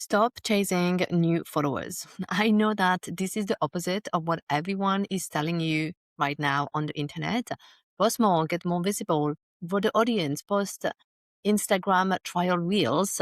Stop chasing new followers. I know that this is the opposite of what everyone is telling you right now on the internet. Post more, get more visible, grow the audience, post Instagram trial reels,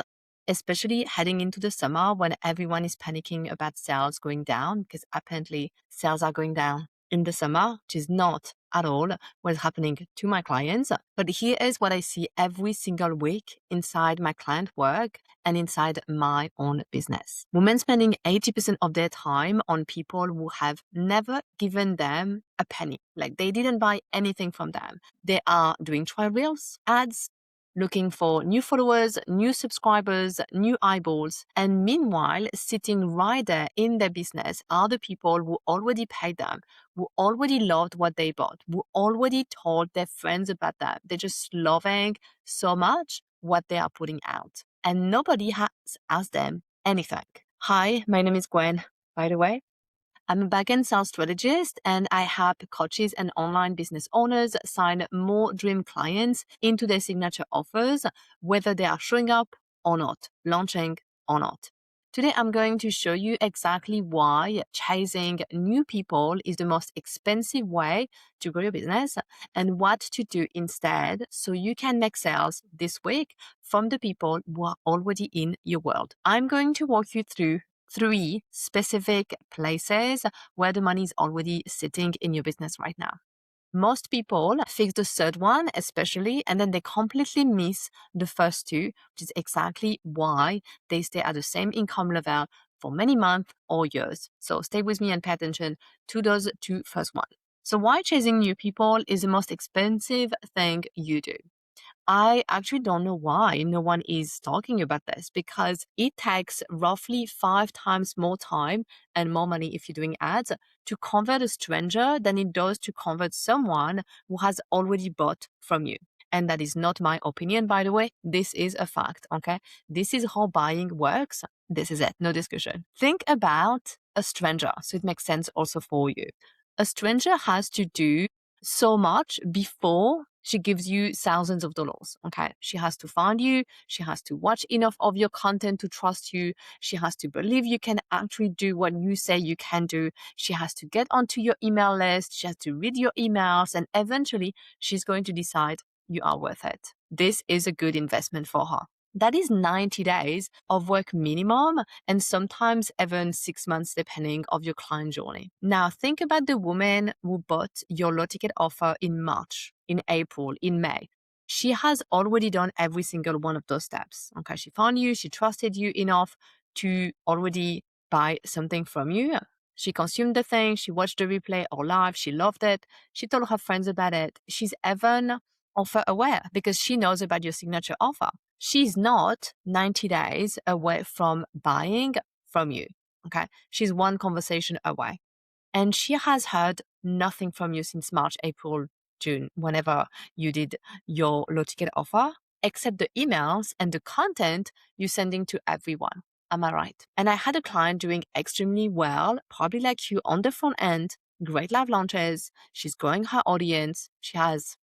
especially heading into the summer when everyone is panicking about sales going down because apparently sales are going down in the summer, which is not at all what's happening to my clients. But here is what I see every single week inside my client work and inside my own business. Women spending 80% of their time on people who have never given them a penny. Like they didn't buy anything from them. They are doing trial reels, ads, looking for new followers, new subscribers, new eyeballs. And meanwhile, sitting right there in their business are the people who already paid them, who already loved what they bought, who already told their friends about that. They're just loving so much what they are putting out. And nobody has asked them anything. Hi, my name is Gwen, by the way. I'm a backend sales strategist and I help coaches and online business owners sign more dream clients into their signature offers, whether they are showing up or not, launching or not. Today, I'm going to show you exactly why chasing new people is the most expensive way to grow your business and what to do instead so you can make sales this week from the people who are already in your world. I'm going to walk you through 3 specific places where the money is already sitting in your business right now. Most people fix the third one, especially, and then they completely miss the first two, which is exactly why they stay at the same income level for many months or years. So stay with me and pay attention to those 2 first ones. So why chasing new people is the most expensive thing you do? I actually don't know why no one is talking about this because it takes roughly 5 times more time and more money if you're doing ads to convert a stranger than it does to convert someone who has already bought from you. And that is not my opinion, by the way. This is a fact, okay? This is how buying works. This is it, no discussion. Think about a stranger, so it makes sense also for you. A stranger has to do so much before she gives you thousands of dollars. Okay. She has to find you. She has to watch enough of your content to trust you. She has to believe you can actually do what you say you can do. She has to get onto your email list. She has to read your emails and eventually she's going to decide you are worth it. This is a good investment for her. That is 90 days of work minimum and sometimes even 6 months depending of your client journey. Now think about the woman who bought your low ticket offer in March, in April, in May. She has already done every single one of those steps. Okay, she found you, she trusted you enough to already buy something from you. She consumed the thing, she watched the replay or live, she loved it, she told her friends about it. She's even offer aware because she knows about your signature offer. She's not 90 days away from buying from you. Okay. She's one conversation away. And she has heard nothing from you since March, April, June, whenever you did your low ticket offer, except the emails and the content you're sending to everyone. Am I right? And I had a client doing extremely well, probably like you on the front end, great live launches. She's growing her audience. She has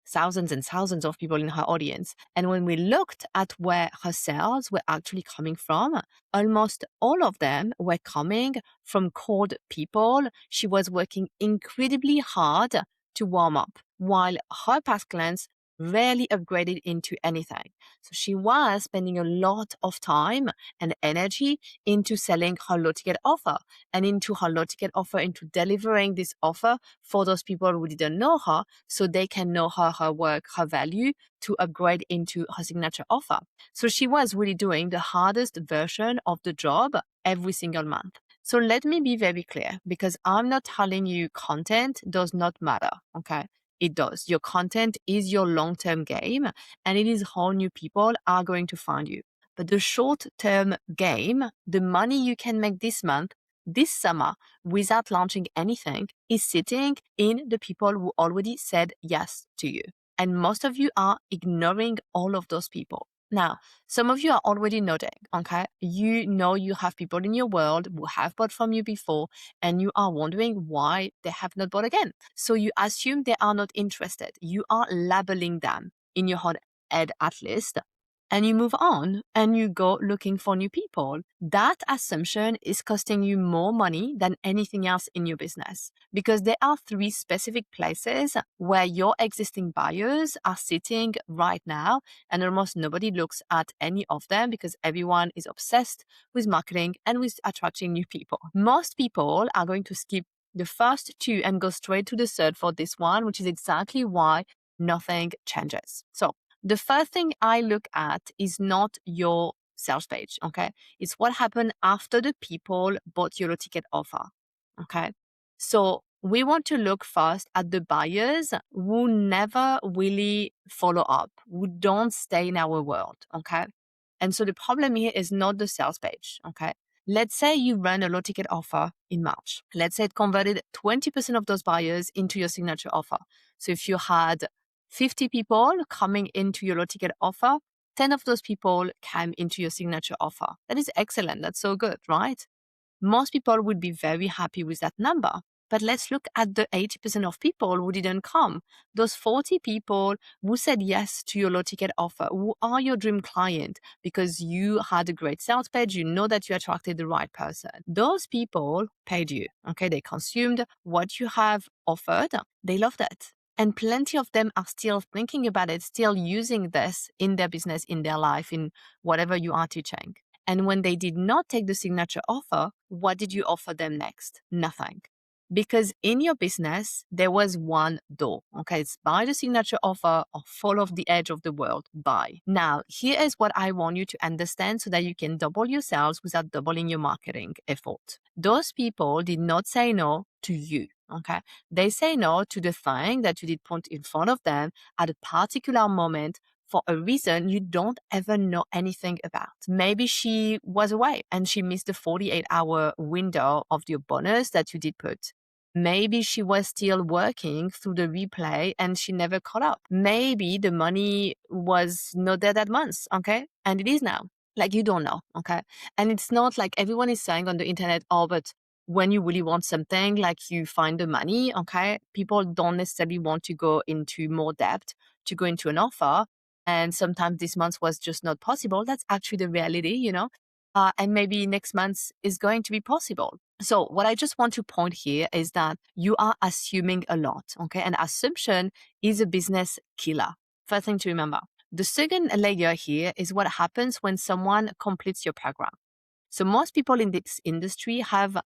thousands and thousands of people in her audience. And when we looked at where her sales were actually coming from, almost all of them were coming from cold people she was working incredibly hard to warm up, while her past clients rarely upgraded into anything. So she was spending a lot of time and energy into selling her low ticket offer and into her low ticket offer, into delivering this offer for those people who didn't know her so they can know her work, her value to upgrade into her signature offer. So she was really doing the hardest version of the job every single month. So let me be very clear because I'm not telling you content does not matter. Okay. It does. Your content is your long-term game and it is how new people are going to find you. But the short-term game, the money you can make this month, this summer, without launching anything, is sitting in the people who already said yes to you. And most of you are ignoring all of those people. Now, some of you are already nodding, okay? You know you have people in your world who have bought from you before and you are wondering why they have not bought again. So you assume they are not interested. You are labeling them in your head at least and you move on and you go looking for new people. That assumption is costing you more money than anything else in your business, because there are 3 specific places where your existing buyers are sitting right now, and almost nobody looks at any of them because everyone is obsessed with marketing and with attracting new people. Most people are going to skip the first 2 and go straight to the third for this one, which is exactly why nothing changes. So the first thing I look at is not your sales page, okay? It's what happened after the people bought your ticket offer, okay? So we want to look first at the buyers who never really follow up, who don't stay in our world, okay? And so the problem here is not the sales page, okay? Let's say you ran a low ticket offer in March. Let's say it converted 20% of those buyers into your signature offer. So if you had 50 people coming into your low ticket offer, 10 of those people came into your signature offer. That is excellent. That's so good, right? Most people would be very happy with that number. But let's look at the 80% of people who didn't come. Those 40 people who said yes to your low ticket offer, who are your dream client because you had a great sales page, you know that you attracted the right person. Those people paid you, okay? They consumed what you have offered. They loved it. And plenty of them are still thinking about it, still using this in their business, in their life, in whatever you are teaching. And when they did not take the signature offer, what did you offer them next? Nothing. Because in your business, there was one door. Okay, it's buy the signature offer or fall off the edge of the world. Buy. Now, here is what I want you to understand so that you can double your sales without doubling your marketing effort. Those people did not say no to you. Okay, they say no to the thing that you did put in front of them at a particular moment for a reason you don't ever know anything about. Maybe she was away and she missed the 48-hour window of your bonus that you did put. Maybe she was still working through the replay and she never caught up. Maybe the money was not there that month, okay? And it is now. Like, you don't know, okay? And it's not like everyone is saying on the internet, oh, but when you really want something, like you find the money, okay? People don't necessarily want to go into more debt to go into an offer. And sometimes this month was just not possible. That's actually the reality, you know? And maybe next month is going to be possible. So what I just want to point here is that you are assuming a lot, okay? And assumption is a business killer. First thing to remember. The second layer here is what happens when someone completes your program. So most people in this industry have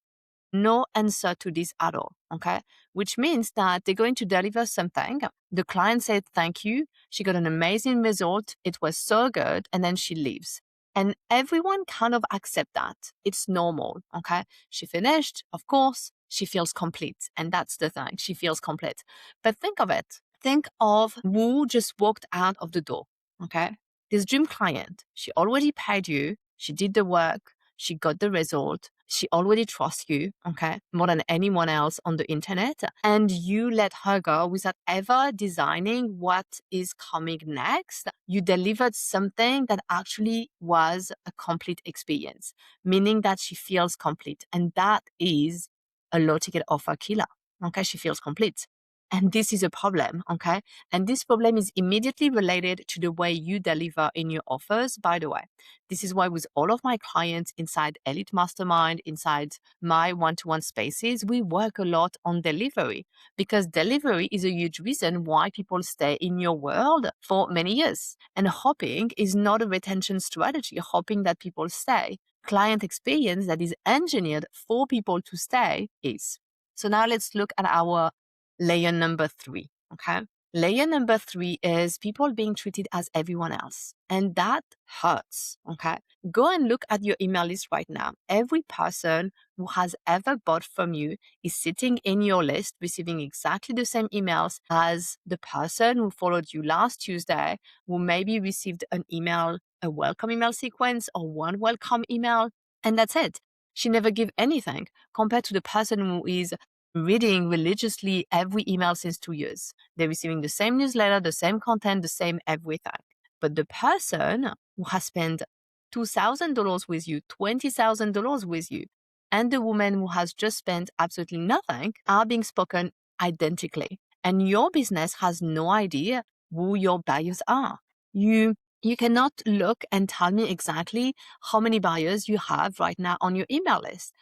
no answer to this at all, okay? Which means that they're going to deliver something. The client said, thank you. She got an amazing result. It was so good. And then she leaves. And everyone kind of accept that. It's normal, okay? She finished, of course, she feels complete. And that's the thing. She feels complete. But think of it. Think of who just walked out of the door, okay? This dream client, she already paid you. She did the work. She got the result. She already trusts you, okay, more than anyone else on the internet. And you let her go without ever designing what is coming next. You delivered something that actually was a complete experience, meaning that she feels complete. And that is a low ticket offer killer. Okay, she feels complete. And this is a problem, okay? And this problem is immediately related to the way you deliver in your offers, by the way. This is why with all of my clients inside Elite Mastermind, inside my one-to-one spaces, we work a lot on delivery, because delivery is a huge reason why people stay in your world for many years. And hoping is not a retention strategy. Hoping that people stay. Client experience that is engineered for people to stay is. So now let's look at our layer number 3, okay? Layer number 3 is people being treated as everyone else. And that hurts, okay? Go and look at your email list right now. Every person who has ever bought from you is sitting in your list, receiving exactly the same emails as the person who followed you last Tuesday, who maybe received an email, a welcome email sequence or one welcome email, and that's it. She never gave anything compared to the person who is reading religiously every email since 2 years. They're receiving the same newsletter, the same content, the same everything. But the person who has spent $2,000 with you, $20,000 with you, and the woman who has just spent absolutely nothing are being spoken identically. And your business has no idea who your buyers are. You You cannot look and tell me exactly how many buyers you have right now on your email list.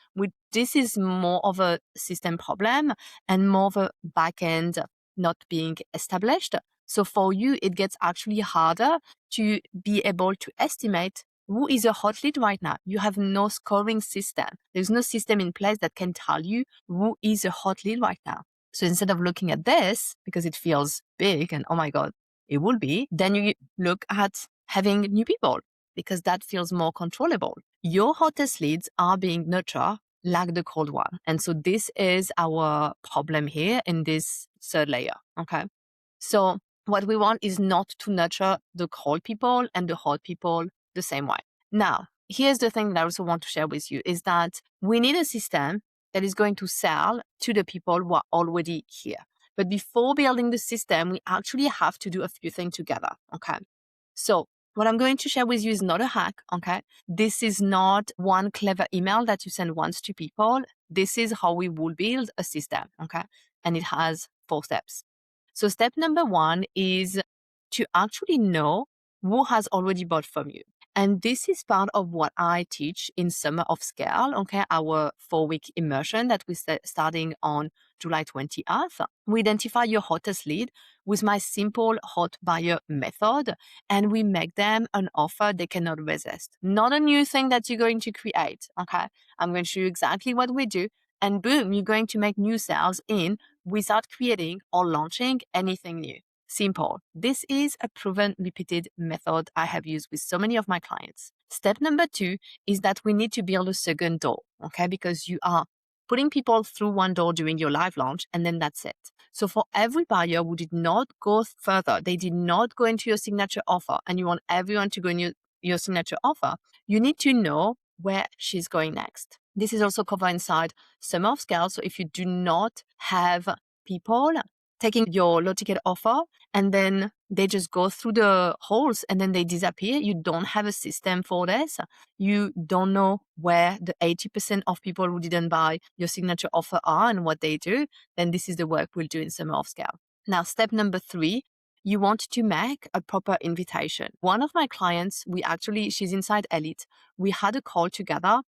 This is more of a system problem and more of a backend not being established. So for you, it gets actually harder to be able to estimate who is a hot lead right now. You have no scoring system. There's no system in place that can tell you who is a hot lead right now. So instead of looking at this, because it feels big and oh my God, it will be, then you look at having new people because that feels more controllable. Your hottest leads are being nurtured like the cold one. And so this is our problem here in this third layer. Okay. So what we want is not to nurture the cold people and the hot people the same way. Now, here's the thing that I also want to share with you is that we need a system that is going to sell to the people who are already here. But before building the system, we actually have to do a few things together. Okay. So what I'm going to share with you is not a hack. Okay. This is not one clever email that you send once to people. This is how we will build a system. Okay. And it has 4 steps. So step number 1 is to actually know who has already bought from you. And this is part of what I teach in Summer of Scale, okay, our 4-week immersion that we're starting on July 20th. We identify your hottest lead with my simple hot buyer method, and we make them an offer they cannot resist. Not a new thing that you're going to create, okay? I'm going to show you exactly what we do, and boom, you're going to make new sales without creating or launching anything new. Simple. This is a proven, repeated method I have used with so many of my clients. Step number 2 is that we need to build a second door, okay? Because you are putting people through one door during your live launch, and then that's it. So for every buyer who did not go further, they did not go into your signature offer, and you want everyone to go in your signature offer, you need to know where she's going next. This is also covered inside Summer of Scale. So if you do not have people taking your low ticket offer and then they just go through the holes and then they disappear, you don't have a system for this. You don't know where the 80% of people who didn't buy your signature offer are and what they do, then this is the work we'll do in Summer of Scale. Now, step number 3, you want to make a proper invitation. One of my clients, she's inside Elite. We had a call together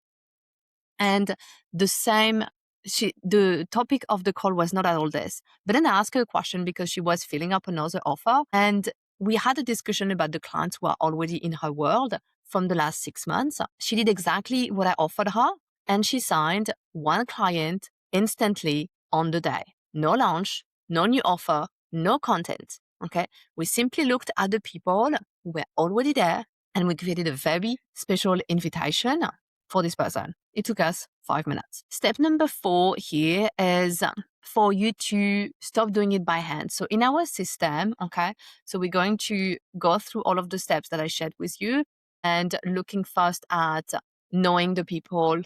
and the topic of the call was not at all this. But then I asked her a question because she was filling up another offer. And we had a discussion about the clients who are already in her world from the last 6 months. She did exactly what I offered her. And she signed 1 client instantly on the day. No launch, no new offer, no content. Okay. We simply looked at the people who were already there and we created a very special invitation for this person. It took us 5 minutes. Step number 4 here is for you to stop doing it by hand. So in our system, okay, so we're going to go through all of the steps that I shared with you and looking first at knowing the people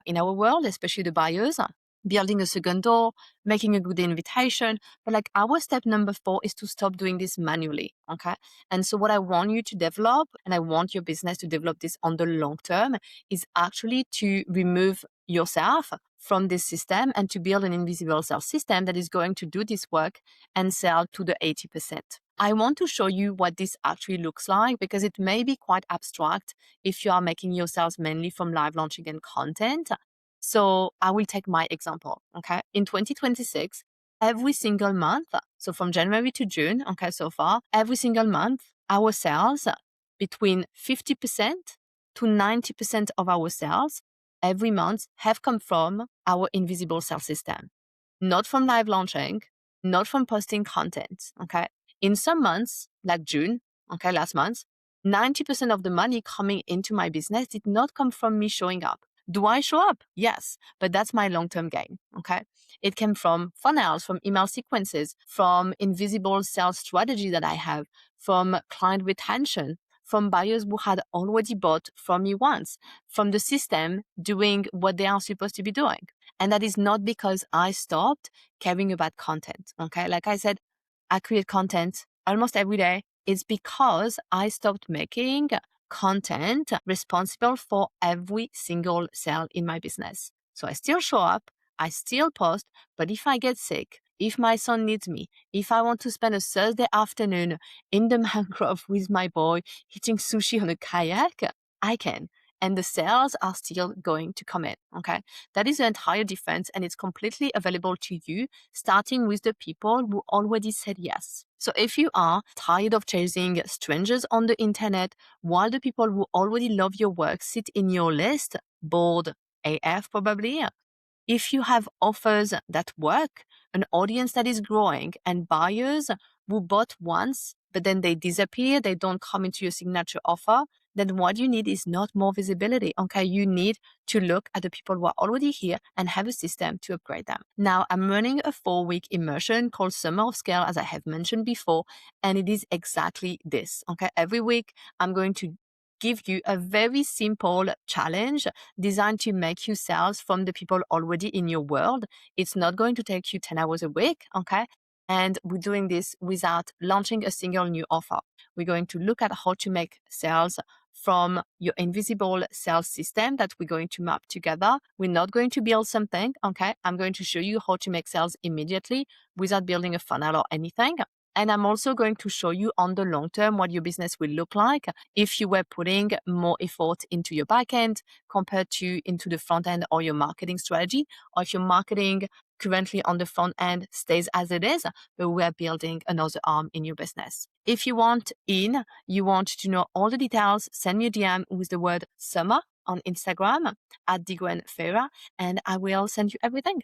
in our world, especially the buyers, building a second door, making a good invitation. But like our step number 4 is to stop doing this manually. Okay. And so what I want you to develop, and I want your business to develop this on the long term, is actually to remove yourself from this system and to build an invisible sales system that is going to do this work and sell to the 80%. I want to show you what this actually looks like because it may be quite abstract if you are making your sales mainly from live launching and content. So I will take my example, okay? In 2026, every single month, so from January to June, okay, so far, every single month, our sales, between 50% to 90% of our sales every month have come from our invisible sales system, not from live launching, not from posting content, okay? In some months, like June, okay, last month, 90% of the money coming into my business did not come from me showing up. Do I show up? Yes, but that's my long-term gain, okay? It came from funnels, from email sequences, from invisible sales strategy that I have, from client retention, from buyers who had already bought from me once, from the system doing what they are supposed to be doing. And that is not because I stopped caring about content, okay? Like I said, I create content almost every day. It's because I stopped making content responsible for every single sale in my business. So I still show up, I still post, but if I get sick, if my son needs me, if I want to spend a Thursday afternoon in the mangrove with my boy eating sushi on a kayak, I can. And the sales are still going to come in. Okay. That is the entire difference. And it's completely available to you, starting with the people who already said yes. So if you are tired of chasing strangers on the internet, while the people who already love your work sit in your list, bored AF probably, if you have offers that work, an audience that is growing, and buyers who bought once, but then they disappear, they don't come into your signature offer, then what you need is not more visibility. Okay. You need to look at the people who are already here and have a system to upgrade them. Now, I'm running a 4-week immersion called Summer of Scale, as I have mentioned before, and it is exactly this. Okay. Every week, I'm going to give you a very simple challenge designed to make you sales from the people already in your world. It's not going to take you 10 hours a week, okay? And we're doing this without launching a single new offer. We're going to look at how to make sales from your invisible sales system that we're going to map together. We're not going to build something, okay? I'm going to show you how to make sales immediately without building a funnel or anything. And I'm also going to show you on the long term what your business will look like if you were putting more effort into your backend compared to into the front end or your marketing strategy, or if your marketing currently on the front end stays as it is, but we're building another arm in your business. If you want you want to know all the details, send me a DM with the word summer on Instagram at Gwen Ferreira, and I will send you everything.